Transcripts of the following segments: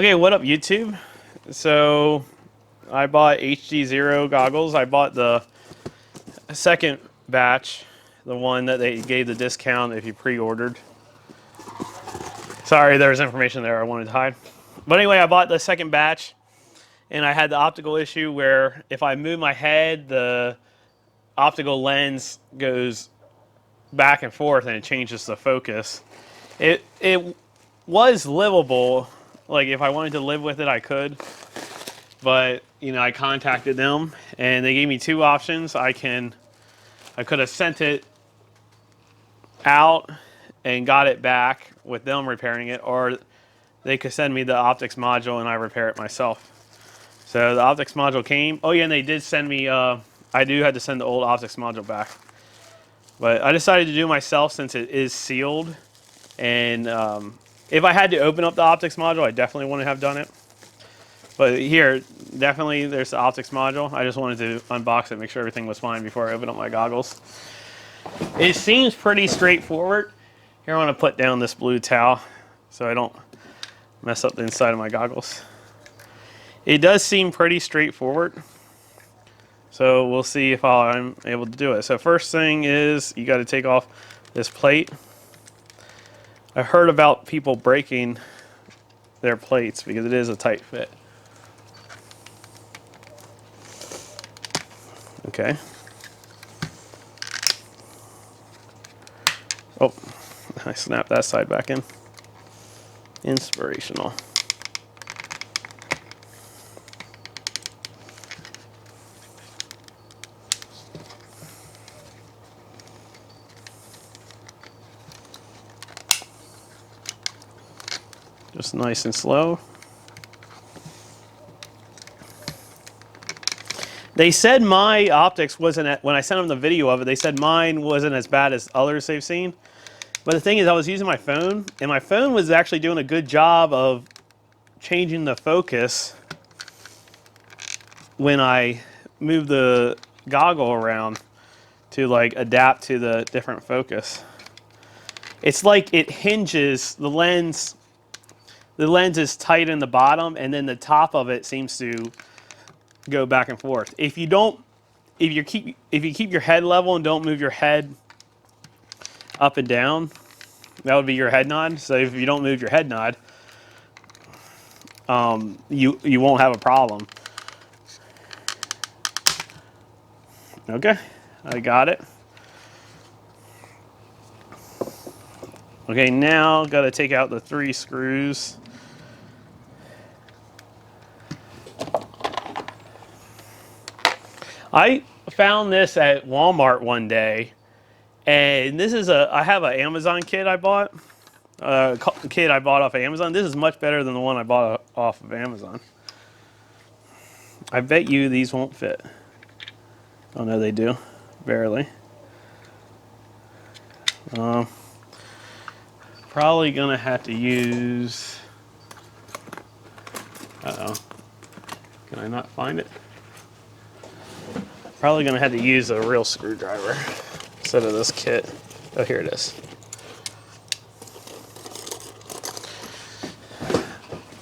Okay, what up, YouTube? So I bought HDZero Goggles. I bought the second batch, the one that they gave the discount if you pre-ordered. Sorry, there was information there I wanted to hide. But anyway, I bought the second batch, and I had the optical issue where if I move my head, the optical lens goes back and forth and it changes the focus. It was livable. Like if I wanted to live with it, I could. But I contacted them and they gave me two options. I could have sent it out and got it back with them repairing it, or they could send me the optics module and I repair it myself. So the optics module came. Oh yeah, and they did send me. I do have to send the old optics module back, but I decided to do it myself since it is sealed. And if I had to open up the optics module, I definitely wouldn't have done it. But here, definitely there's the optics module. I just wanted to unbox it, make sure everything was fine before I open up my goggles. It seems pretty straightforward. Here, I want to put down this blue towel so I don't mess up the inside of my goggles. It does seem pretty straightforward. So we'll see if I'm able to do it. So first thing is you got to take off this plate. I heard about people breaking their plates because it is a tight fit. Okay. Oh, I snapped that side back in. Inspirational. Just nice and slow. They said my optics wasn't, when I sent them the video of it, they said mine wasn't as bad as others they've seen. But the thing is, I was using my phone, and my phone was actually doing a good job of changing the focus when I moved the goggle around to like adapt to the different focus. It's like it hinges, the lens is tight in the bottom, and then the top of it seems to go back and forth. If you keep your head level and don't move your head up and down, that would be your head nod. So if you don't move your head nod, you won't have a problem. Okay, I got it. Okay, now got to take out the 3 screws. I found this at Walmart one day, and this is I have an Amazon kit I bought. Kit I bought off of Amazon. This is much better than the one I bought off of Amazon. I bet you these won't fit. Oh no, they do. Barely. Probably gonna have to use. Uh-oh. Can I not find it? Probably gonna have to use a real screwdriver instead of this kit. Oh, here it is.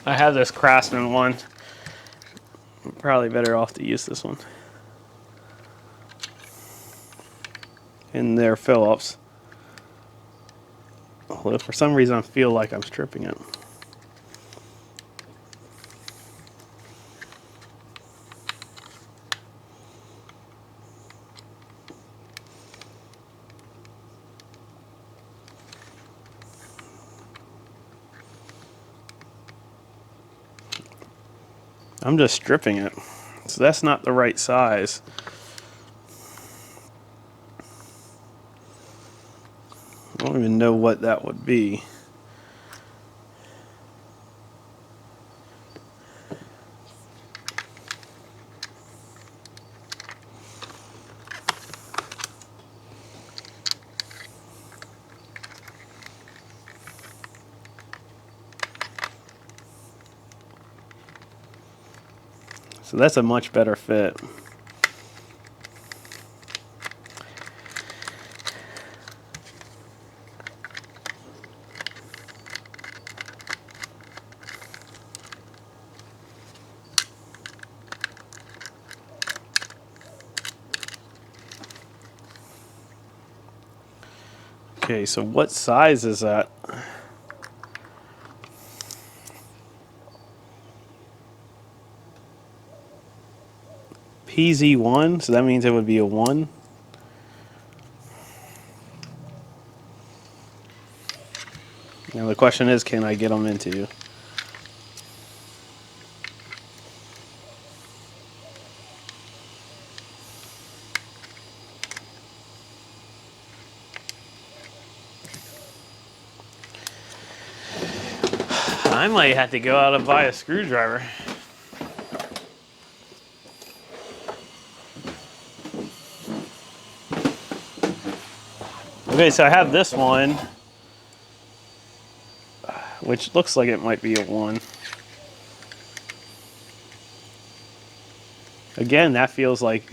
I have this Craftsman one. I'm probably better off to use this one. And there, Phillips. Although for some reason I feel like I'm stripping it. I'm just stripping it. So that's not the right size. I don't even know what that would be. So that's a much better fit. Okay, so what size is that? PZ1, so that means it would be a 1. Now the question is, can I get them into? I might have to go out and buy a screwdriver. Okay, so I have this one, which looks like it might be a 1. Again, that feels like...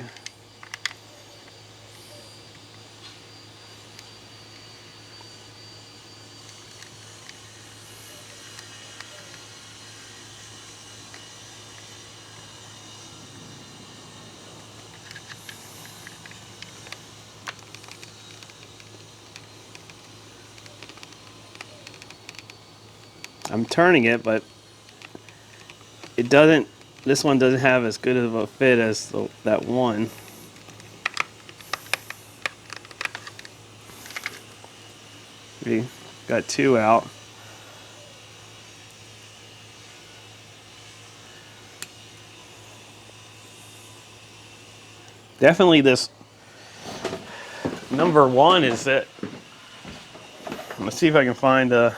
I'm turning it, but it doesn't... This one doesn't have as good of a fit as that one. We got 2 out. Definitely this number 1 is it. Let's see if I can find a...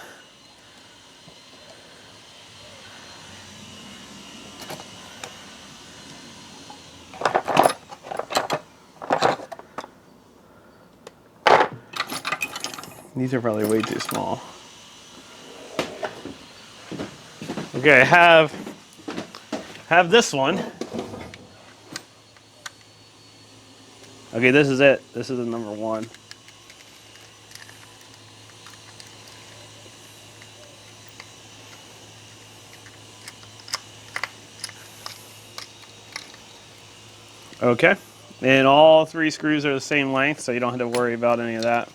These are probably way too small. Okay, I have this one. Okay, this is it. This is the number 1. Okay, and all 3 screws are the same length, so you don't have to worry about any of that.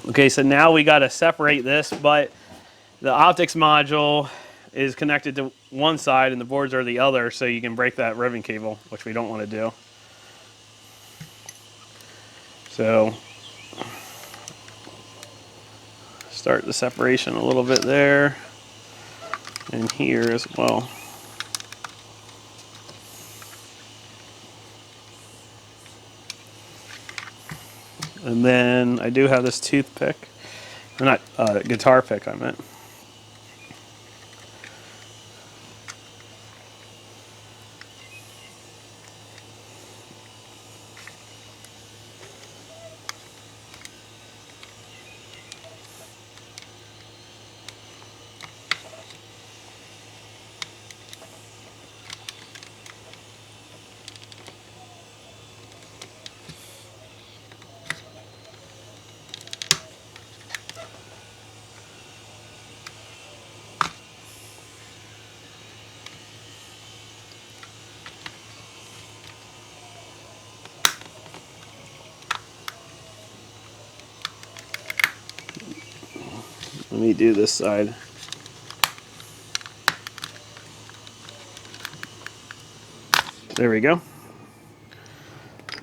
Okay, so now we got to separate this, but the optics module is connected to one side and the boards are the other, so you can break that ribbon cable, which we don't want to do. So start the separation a little bit there and here as well. And then I do have this toothpick, or not guitar pick I meant. Let me do this side. There we go.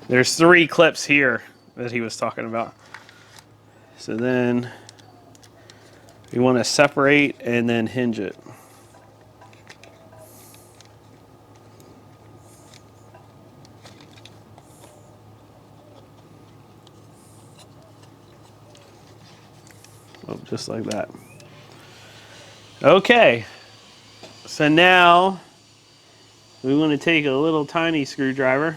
There's 3 clips here that he was talking about. So then we want to separate and then hinge it. Oh, just like that. Okay, so now we want to take a little tiny screwdriver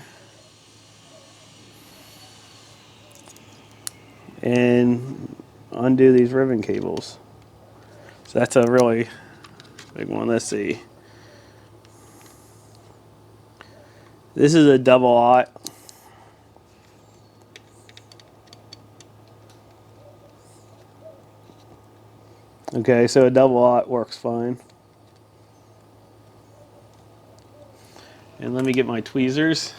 and undo these ribbon cables. So that's a really big one. Let's see. This is a double aught. Okay, so a double aught works fine. And let me get my tweezers.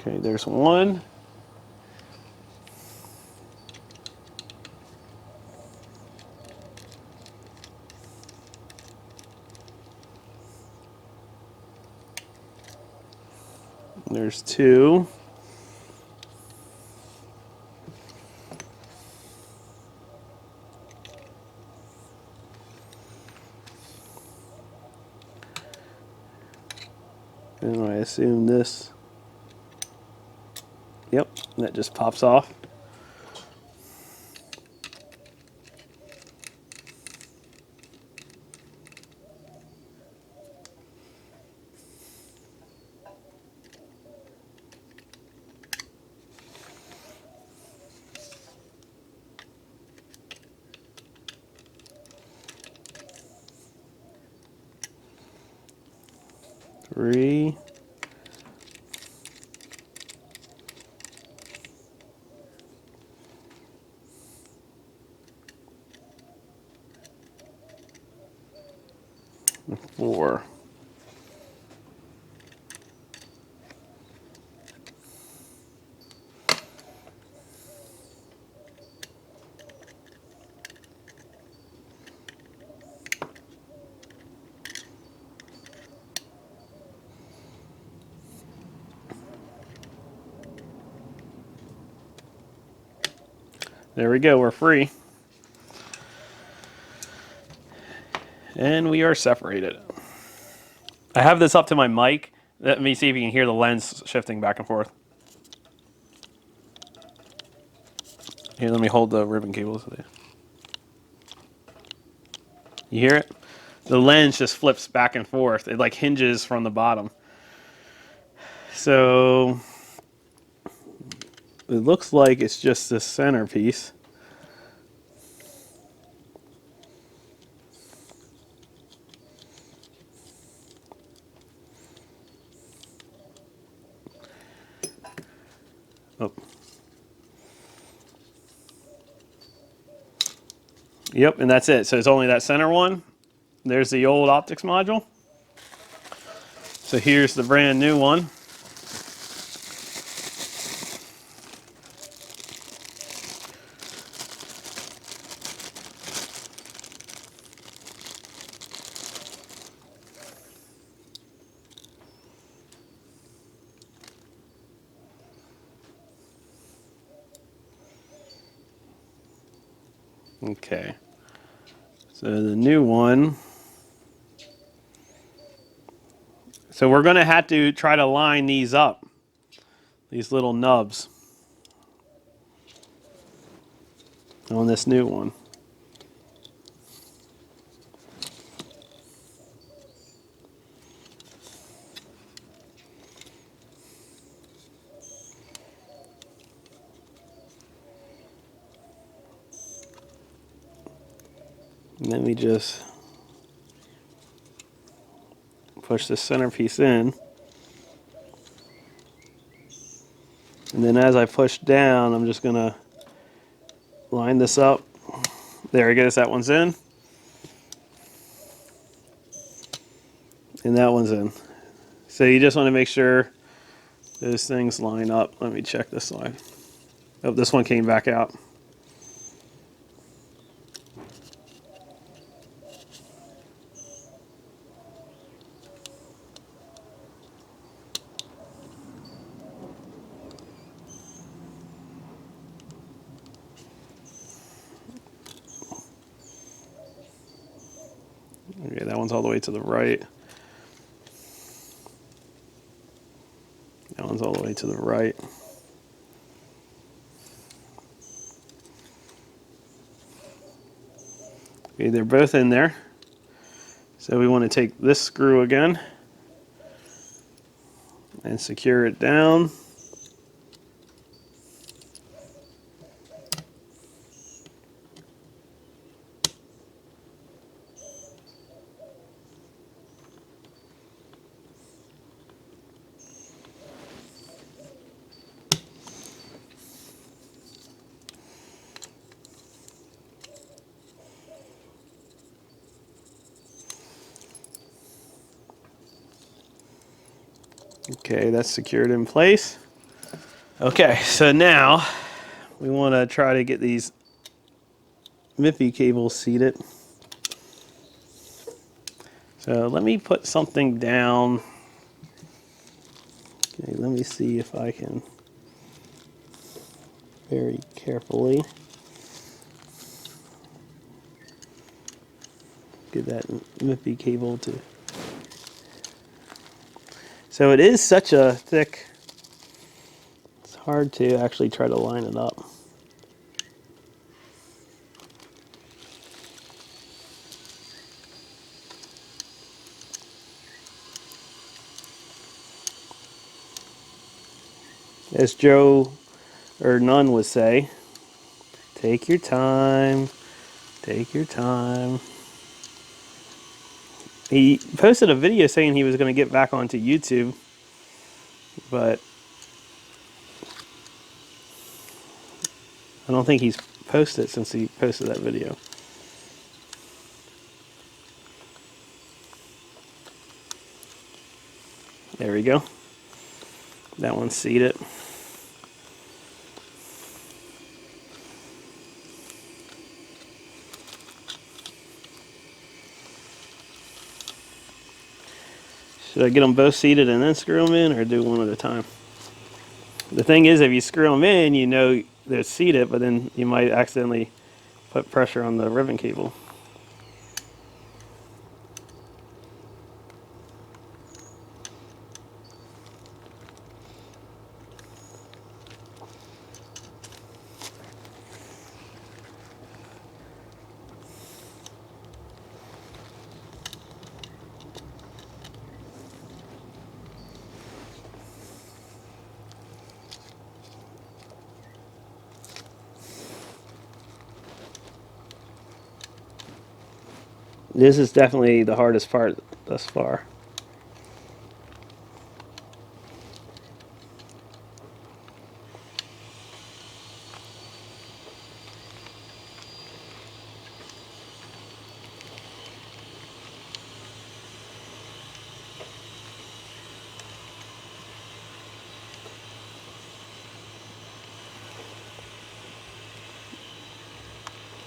Okay, there's one. There's two. And I assume this. Yep, that just pops off. Three. Four. There we go, we're free. And we are separated. I have this up to my mic. Let me see if you can hear the lens shifting back and forth. Here, let me hold the ribbon cables. You hear it? The lens just flips back and forth. It like hinges from the bottom. So it looks like it's just the centerpiece. Oh. Yep, and that's it. So it's only that center one. There's the old optics module. So here's the brand new one. Okay. So the new one. So we're going to have to try to line these up. These little nubs. On this new one. Let me just push the centerpiece in. And then as I push down, I'm just going to line this up. There it goes, that one's in. And that one's in. So you just want to make sure those things line up. Let me check this line. Oh, this one came back out. Okay, that one's all the way to the right. That one's all the way to the right. Okay, they're both in there. So we want to take this screw again and secure it down. Okay, that's secured in place. Okay, so now we want to try to get these MIPI cables seated. So let me put something down. Okay, let me see if I can very carefully get that MIPI cable to. So it is such a thick, it's hard to actually try to line it up. As Joe or Nunn would say, take your time, take your time. He posted a video saying he was going to get back onto YouTube, but I don't think he's posted since he posted that video. There we go. That one's seated. Should I get them both seated and then screw them in, or do one at a time? The thing is, if you screw them in, you know they're seated, but then you might accidentally put pressure on the ribbon cable. This is definitely the hardest part thus far.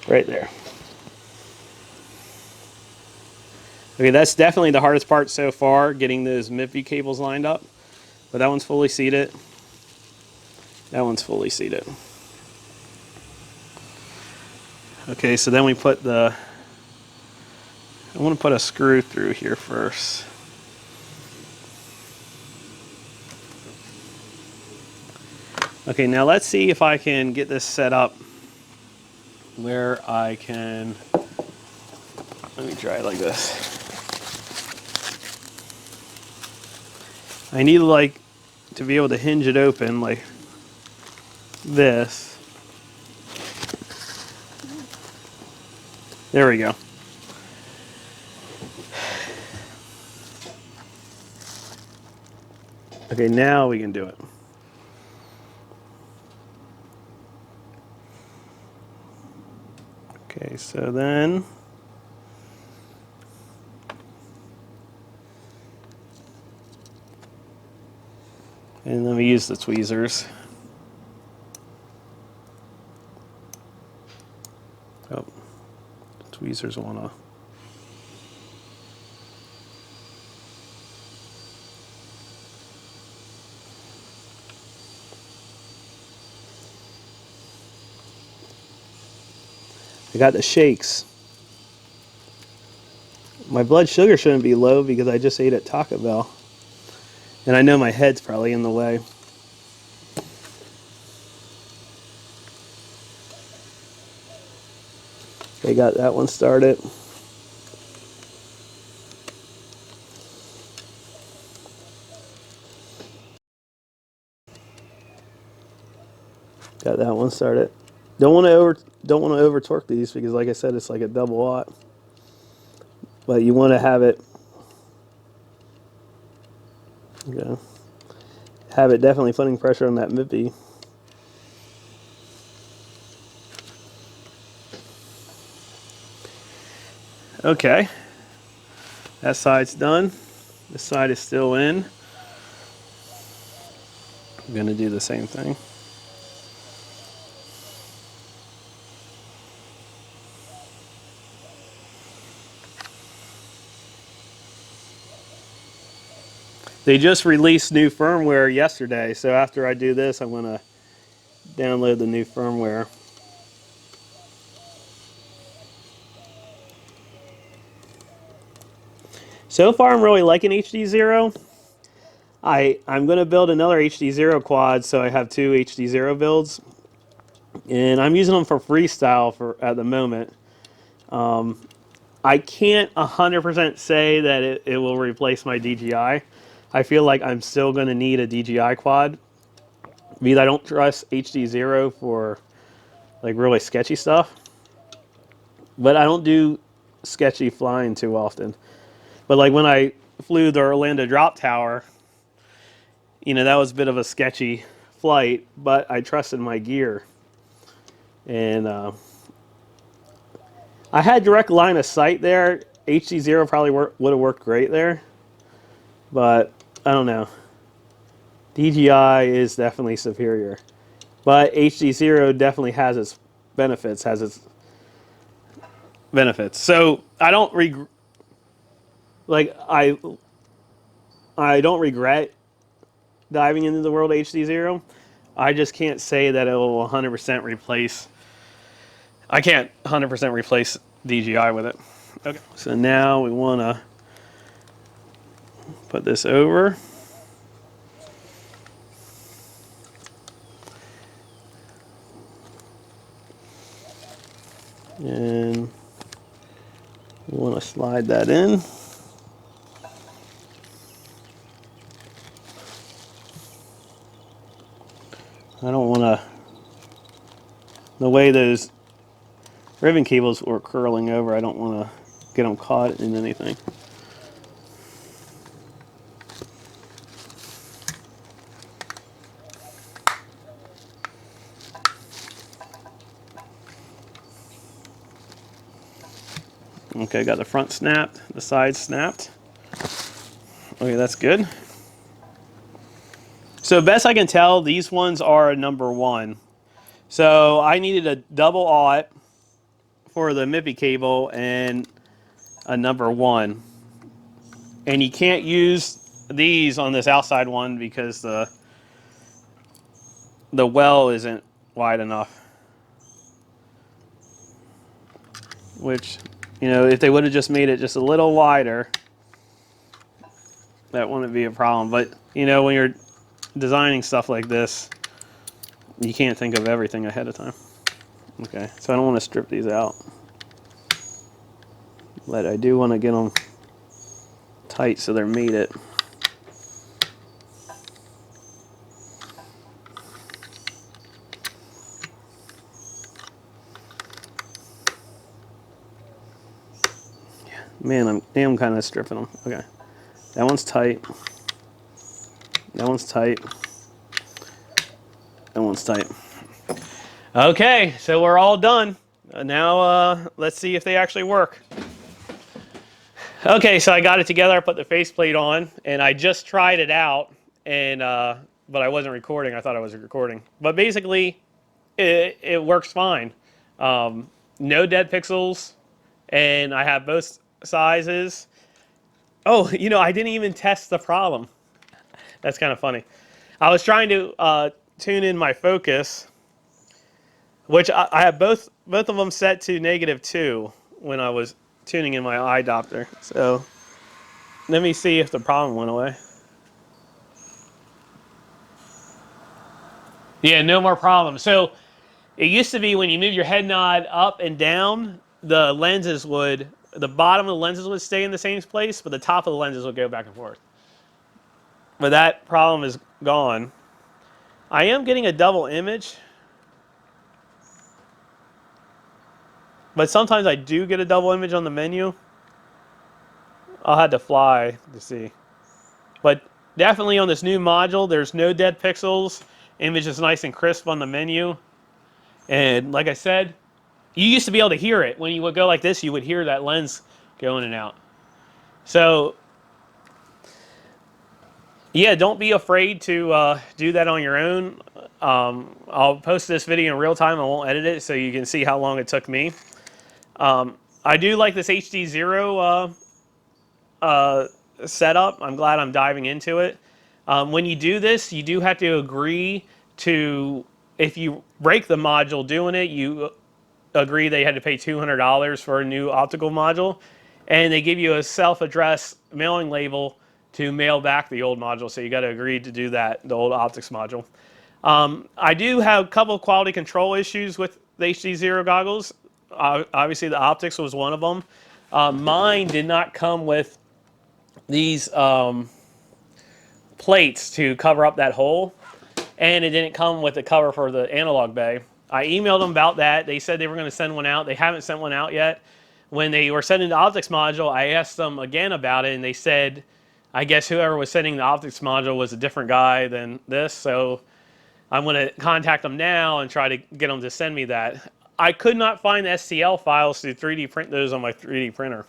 Right there. Okay, that's definitely the hardest part so far, getting those MIPI cables lined up. But that one's fully seated. That one's fully seated. Okay, so then we put the, I want to put a screw through here first. Okay, now let's see if I can get this set up where I can, let me try it like this. I need like to be able to hinge it open like this. There we go. Okay, now we can do it. Okay, so then and let me use the tweezers. Oh, tweezers wanna. I got the shakes. My blood sugar shouldn't be low because I just ate at Taco Bell. And I know my head's probably in the way. Okay, got that one started. Got that one started. Don't want to over torque these because, like I said, it's like a double aught. But you want to have it. Okay. Have it definitely putting pressure on that MIPI. Okay. That side's done. This side is still in. I'm going to do the same thing. They just released new firmware yesterday, so after I do this, I'm going to download the new firmware. So far, I'm really liking HDZero. I'm going to build another HDZero quad, so I have two HDZero builds, and I'm using them for freestyle at the moment. I can't 100% say that it will replace my DJI. I feel like I'm still going to need a DJI quad because I don't trust HDZero for like really sketchy stuff. But I don't do sketchy flying too often. But like when I flew the Orlando drop tower, you know, that was a bit of a sketchy flight, but I trusted my gear. And I had direct line of sight there. HDZero probably would have worked great there. But I don't know. DJI is definitely superior. But HDZero definitely has its benefits, So I don't I don't regret diving into the world of HDZero. I just can't say that it will 100% replace. I can't 100% replace DJI with it. Okay. So now we want to put this over. And we want to slide that in. I don't want to, the way those ribbon cables were curling over, I don't want to get them caught in anything. Okay, got the front snapped, the sides snapped. Okay, that's good. So best I can tell, these ones are a number 1. So I needed a double aught for the MIPI cable and a number 1. And you can't use these on this outside one because the well isn't wide enough. Which, you know, if they would have just made it just a little wider, that wouldn't be a problem. But, you know, when you're designing stuff like this, you can't think of everything ahead of time. Okay, so I don't want to strip these out. But I do want to get them tight so they're mated. Man, I'm kind of stripping them. Okay, that one's tight. That one's tight. That one's tight. Okay, so we're all done. Now let's see if they actually work. Okay, so I got it together. I put the faceplate on, and I just tried it out, and but I wasn't recording. I thought I was recording, but basically, it works fine. No dead pixels, and I have both sizes. Oh, you know, I didn't even test the problem. That's kind of funny. I was trying to tune in my focus, which I have both of them set to -2 when I was tuning in my eye Doppler. So let me see if the problem went away. Yeah, no more problems. So it used to be when you move your head nod up and down, the bottom of the lenses would stay in the same place, but the top of the lenses would go back and forth. But that problem is gone. I am getting a double image, but sometimes I do get a double image on the menu. I'll have to fly to see. But definitely on this new module, there's no dead pixels. Image is nice and crisp on the menu. And like I said, you used to be able to hear it. When you would go like this, you would hear that lens go in and out. So Yeah, don't be afraid to do that on your own. I'll post this video in real time. I won't edit it, so you can see how long it took me. I do like this HDZero setup. I'm glad I'm diving into it. When you do this, you do have to agree to, if you break the module doing it, you agree they had to pay $200 for a new optical module, and they give you a self-addressed mailing label to mail back the old module. So you got to agree to do that, the old optics module. I do have a couple of quality control issues with the HDZero goggles. Obviously, the optics was one of them. Mine did not come with these plates to cover up that hole, and it didn't come with the cover for the analog bay. I emailed them about that. They said they were going to send one out. They haven't sent one out yet. When they were sending the optics module, I asked them again about it, and they said, I guess whoever was sending the optics module was a different guy than this, so I'm going to contact them now and try to get them to send me that. I could not find the STL files to 3D print those on my 3D printer.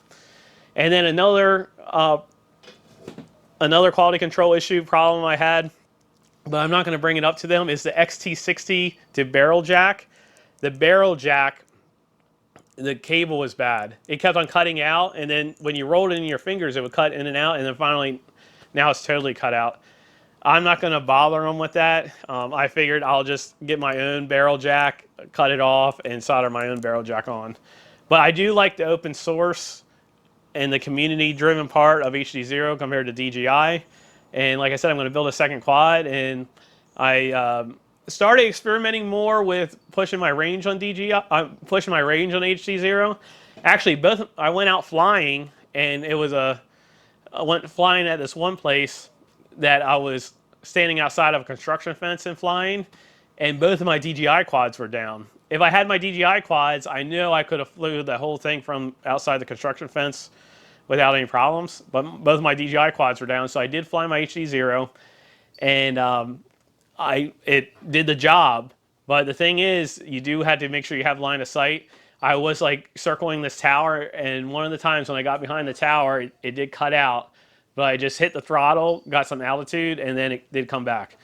And then another quality control issue problem I had, but I'm not going to bring it up to them, is the XT60 to barrel jack. The barrel jack, the cable was bad. It kept on cutting out, and then when you rolled it in your fingers, it would cut in and out, and then finally, now it's totally cut out. I'm not going to bother them with that. I figured I'll just get my own barrel jack, cut it off, and solder my own barrel jack on. But I do like the open source and the community-driven part of HDZero compared to DJI. And like I said, I'm going to build a second quad, and I started experimenting more with pushing my range on DJI, pushing my range on HDZero. Actually, I went out flying, and I went flying at this one place that I was standing outside of a construction fence and flying, and both of my DJI quads were down. If I had my DJI quads, I know I could have flew the whole thing from outside the construction fence without any problems, but both of my DJI quads were down, so I did fly my HDZero, and it did the job. But the thing is, you do have to make sure you have line of sight. I was like circling this tower, and one of the times when I got behind the tower, it did cut out, but I just hit the throttle, got some altitude, and then it did come back.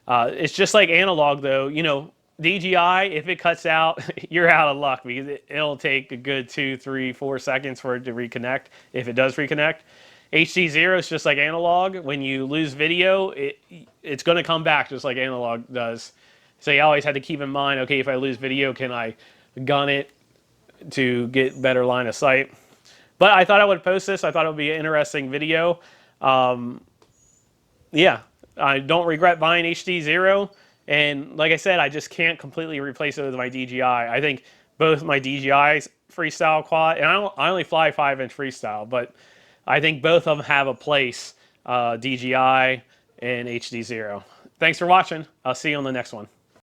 It's just like analog, though. You know, DJI, if it cuts out, you're out of luck, because it'll take a good 2, 3, 4 seconds for it to reconnect, if it does reconnect. HDZero is just like analog. When you lose video, it's going to come back just like analog does. So you always have to keep in mind, okay, if I lose video, can I gun it to get better line of sight? But I thought I would post this. I thought it would be an interesting video. Yeah, I don't regret buying HDZero. And like I said, I just can't completely replace it with my DJI. I think both my DJI's freestyle quad, and I only fly 5-inch freestyle, but I think both of them have a place, DJI and HDZero. Thanks for watching. I'll see you on the next one.